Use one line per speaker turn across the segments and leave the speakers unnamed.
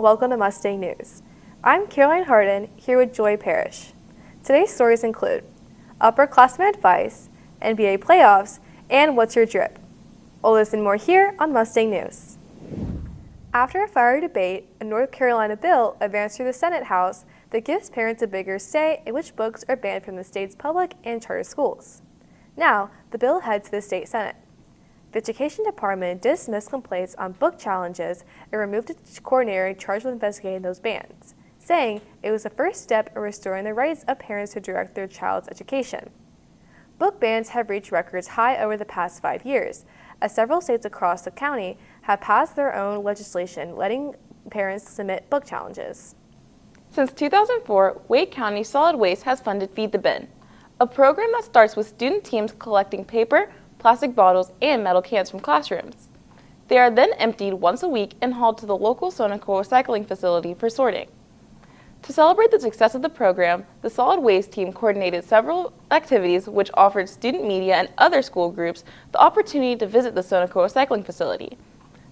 welcome to Mustang News. I'm Caroline Harden, here with Joy Parrish. Today's stories include upperclassmen advice, NBA playoffs, and what's your drip? All this and more here on Mustang News. After a fiery debate, a North Carolina bill advanced through the Senate House that gives parents a bigger say in which books are banned from the state's public and charter schools. Now, the bill heads to the state Senate. The Education Department dismissed complaints on book challenges and removed its coordinator charged with investigating those bans, saying it was the first step in restoring the rights of parents to direct their child's education. Book bans have reached records high over the past 5 years, as several states across the county have passed their own legislation letting parents submit book challenges.
Since 2004, Wake County Solid Waste has funded Feed the Bin, a program that starts with student teams collecting paper, plastic bottles, and metal cans from classrooms. They are then emptied once a week and hauled to the local Sonoco recycling facility for sorting. To celebrate the success of the program, the Solid Waste team coordinated several activities which offered student media and other school groups the opportunity to visit the Sonoco recycling facility.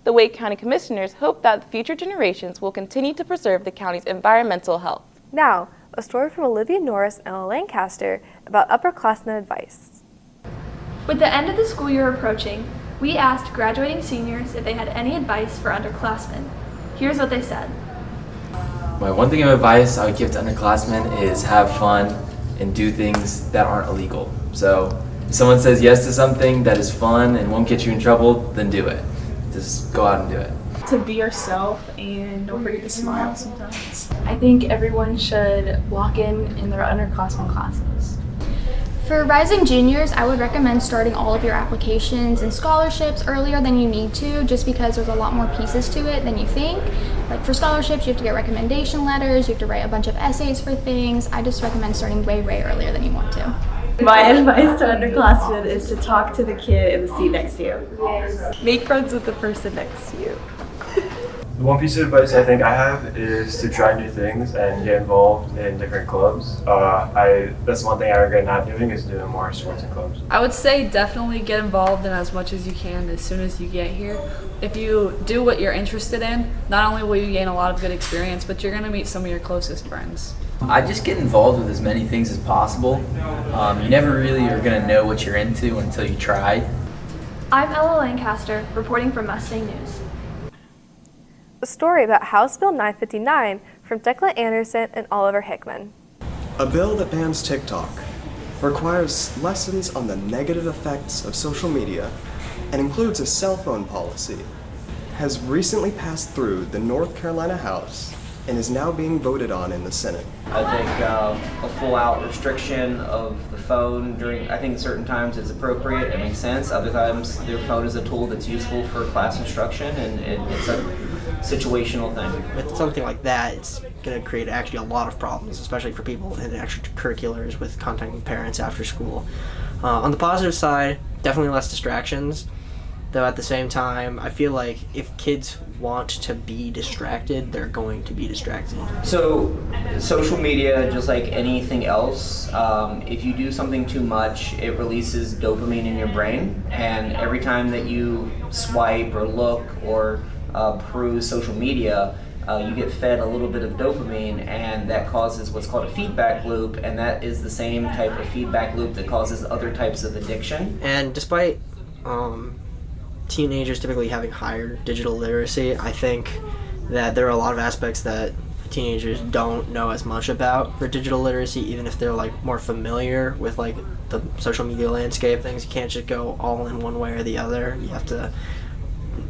The Wake County Commissioners hope that future generations will continue to preserve the county's environmental health.
Now, a story from Olivia Norris and Alek Lancaster about upperclassmen advice.
With the end of the school year approaching, we asked graduating seniors if they had any advice for underclassmen. Here's what they said.
My one thing of advice I would give to underclassmen is have fun and do things that aren't illegal. So if someone says yes to something that is fun and won't get you in trouble, then do it. Just go out and do it.
To be yourself and don't forget to smile sometimes.
I think everyone should walk in their underclassmen classes.
For rising juniors, I would recommend starting all of your applications and scholarships earlier than you need to, just because there's a lot more pieces to it than you think. Like for scholarships, you have to get recommendation letters, you have to write a bunch of essays for things. I just recommend starting way earlier than you want to.
My advice to underclassmen is to talk to the kid in the seat next to you. Make friends with the person next to you.
The one piece of advice I think I have is to try new things and get involved in different clubs. That's one thing I regret not doing is doing more sports and clubs.
I would say definitely get involved in as much as you can as soon as you get here. If you do what you're interested in, not only will you gain a lot of good experience, but you're going to meet some of your closest friends.
I just get involved with as many things as possible. You never really are going to know what you're into until you try.
I'm Ella Lancaster, reporting for Mustang News.
A story about House Bill 959 from Declan Anderson and Oliver Hickman.
A bill that bans TikTok, requires lessons on the negative effects of social media, and includes a cell phone policy, has recently passed through the North Carolina House and is now being voted on in the Senate.
I think a full-out restriction of the phone I think certain times is appropriate, it makes sense. Other times, their phone is a tool that's useful for class instruction, and it's a situational thing.
With something like that, it's going to create actually a lot of problems, especially for people in extracurriculars with contacting parents after school. On the positive side, definitely less distractions. Though at the same time, I feel like if kids want to be distracted, they're going to be distracted.
So, social media, just like anything else, if you do something too much, it releases dopamine in your brain, and every time that you swipe or look or peruse social media, you get fed a little bit of dopamine, and that causes what's called a feedback loop, and that is the same type of feedback loop that causes other types of addiction.
And despite teenagers typically having higher digital literacy, I think that there are a lot of aspects that teenagers don't know as much about for digital literacy, even if they're like more familiar with like the social media landscape things. You can't just go all in one way or the other. You have to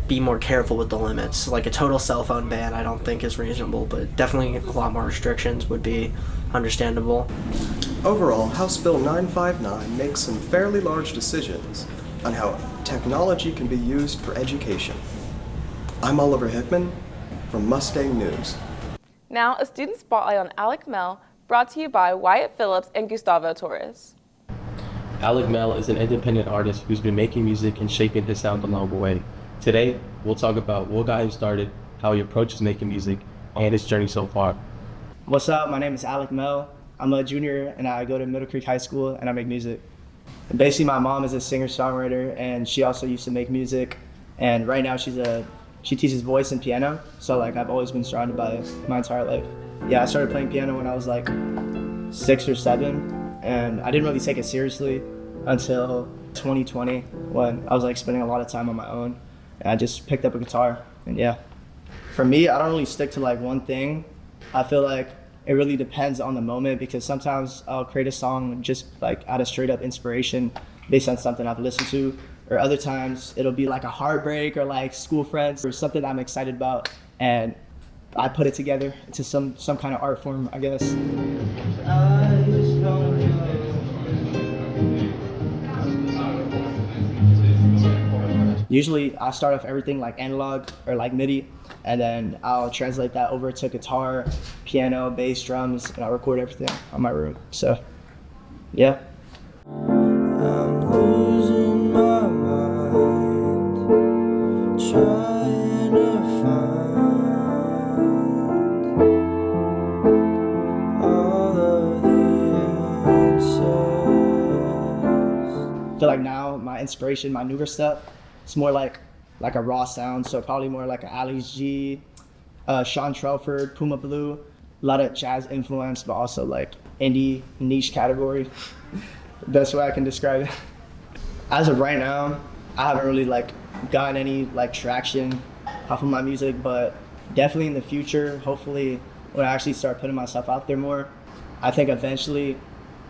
be more careful with the limits. Like a total cell phone ban I don't think is reasonable, but definitely a lot more restrictions would be understandable.
Overall, House Bill 959 makes some fairly large decisions on how technology can be used for education. I'm Oliver Hickman from Mustang News.
Now, a student spotlight on Alek Mell, brought to you by Wyatt Phillips and Gustavo Torres.
Alek Mell is an independent artist who's been making music and shaping his sound along the way. Today, we'll talk about what got him started, how he approaches making music, and his journey so far.
What's up? My name is Alek Mell. I'm a junior and I go to Middle Creek High School and I make music. Basically, my mom is a singer-songwriter and she also used to make music. And right now she's a She teaches voice and piano, so like I've always been surrounded by it my entire life. Yeah, I started playing piano when I was like 6 or 7, and I didn't really take it seriously until 2020 when I was like spending a lot of time on my own, and I just picked up a guitar. And yeah, for me, I don't really stick to like one thing. I feel like it really depends on the moment, because sometimes I'll create a song just like out of straight up inspiration based on something I've listened to, or other times it'll be like a heartbreak or like school friends or something I'm excited about, and I put it together into some kind of art form, I guess. Usually I start off everything like analog or like MIDI, and then I'll translate that over to guitar, piano, bass, drums, and I'll record everything on my room. So, yeah. I'm losing my mind, trying to find all of the answers. I feel like now my inspiration, my newer stuff, it's more like a raw sound, so probably more like an Alex G, Sean Trelford, Puma Blue, a lot of jazz influence, but also like indie niche category. Best way I can describe it. As of right now, I haven't really like gotten any like traction off of my music, but definitely in the future, hopefully when I actually start putting myself out there more, I think eventually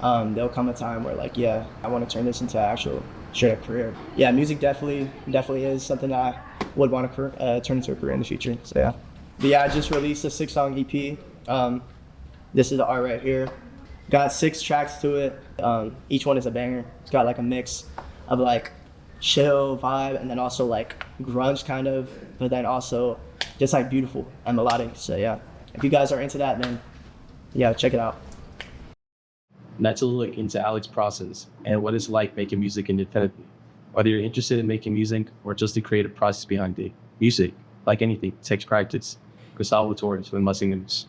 there'll come a time where like, yeah, I want to turn this into an actual straight up career. Yeah, music definitely is something that I would want to turn into a career in the future. So yeah. But yeah, I just released a 6-song EP. This is the art right here. Got 6 tracks to it. Each one is a banger. It's got like a mix of like chill vibe and then also like grunge kind of, but then also just like beautiful and melodic. So yeah, if you guys are into that, then yeah, check it out.
That's a look into Alek's process and what it's like making music independently. Whether you're interested in making music or just the creative process behind it, music, like anything, takes practice. Gustavo Torres with Mustang News.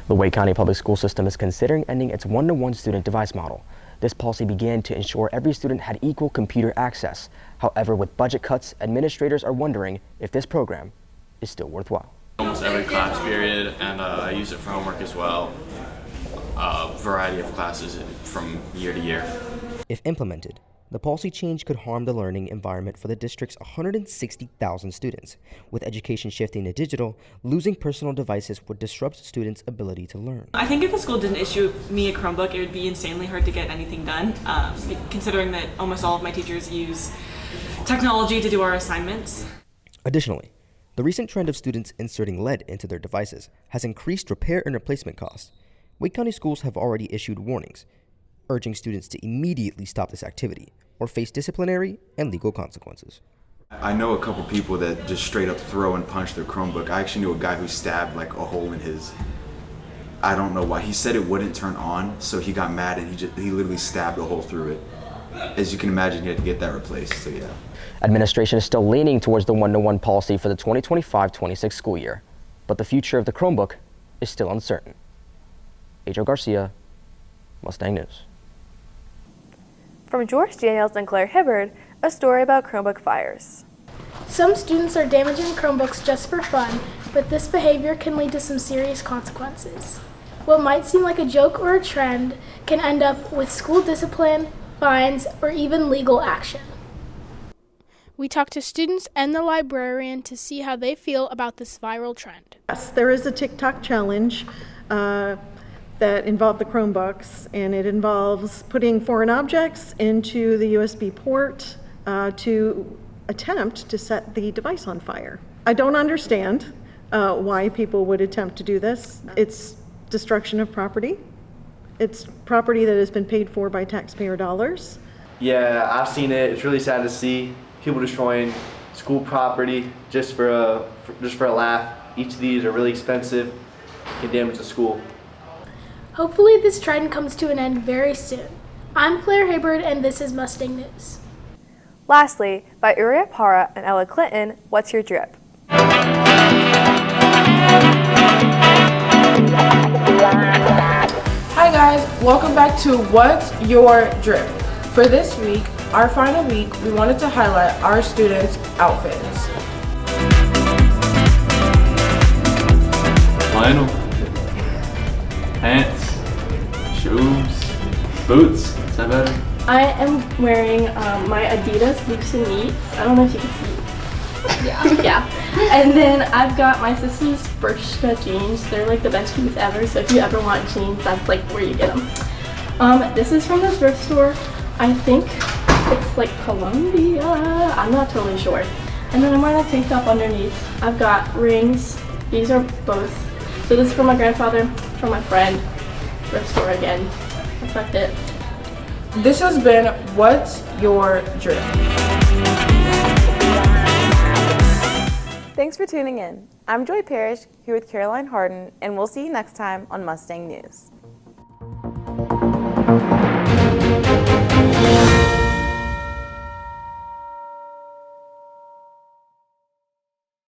The Wake County Public School System is considering ending its one-to-one student device model. This policy began to ensure every student had equal computer access. However, with budget cuts, administrators are wondering if this program is still worthwhile.
Almost every class period, and I use it for homework as well. Variety of classes from year to year.
If implemented, the policy change could harm the learning environment for the district's 160,000 students. With education shifting to digital, losing personal devices would disrupt students' ability to learn.
I think if the school didn't issue me a Chromebook, it would be insanely hard to get anything done, considering that almost all of my teachers use technology to do our assignments.
Additionally, the recent trend of students inserting lead into their devices has increased repair and replacement costs. Wake County schools have already issued warnings, urging students to immediately stop this activity or face disciplinary and legal consequences.
I know a couple people that just straight up throw and punch their Chromebook. I actually knew a guy who stabbed like a hole in his. I don't know why. He said it wouldn't turn on, so he got mad and he literally stabbed a hole through it. As you can imagine, he had to get that replaced, so yeah.
Administration is still leaning towards the one-to-one policy for the 2025-26 school year, but the future of the Chromebook is still uncertain. Adriel Garcia, Mustang News.
From George Daniels and Claire Hibbard, a story about Chromebook fires.
Some students are damaging Chromebooks just for fun, but this behavior can lead to some serious consequences. What might seem like a joke or a trend can end up with school discipline, fines, or even legal action. We talked to students and the librarian to see how they feel about this viral trend.
Yes, there is a TikTok challenge that involved the Chromebooks, and it involves putting foreign objects into the USB port to attempt to set the device on fire. I don't understand why people would attempt to do this. It's destruction of property. It's property that has been paid for by taxpayer dollars.
Yeah, I've seen it. It's really sad to see people destroying school property just for a laugh. Each of these are really expensive, can damage the school.
Hopefully this trend comes to an end very soon. I'm Claire Hibbard, and this is Mustang News.
Lastly, by Uriah Para and Ella Clinton, What's Your Drip?
Hi guys, welcome back to What's Your Drip? For this week, our final week, we wanted to highlight our students' outfits.
flannel, pants, shoes, boots. Is that better?
I am wearing my Adidas Loops and Neats. I don't know if you can see. Yeah. And then I've got my sister's Bershka jeans. They're like the best jeans ever. So if you ever want jeans, that's like where you get them. This is from the thrift store. I think it's like Columbia. I'm not totally sure. And then I'm wearing a tank top underneath. I've got rings. These are both. So this is from my grandfather, from my friend. Thrift store again. That's about it.
This has been What's Your Drip?
Thanks for tuning in. I'm Joy Parrish here with Caroline Harden, and we'll see you next time on Mustang News.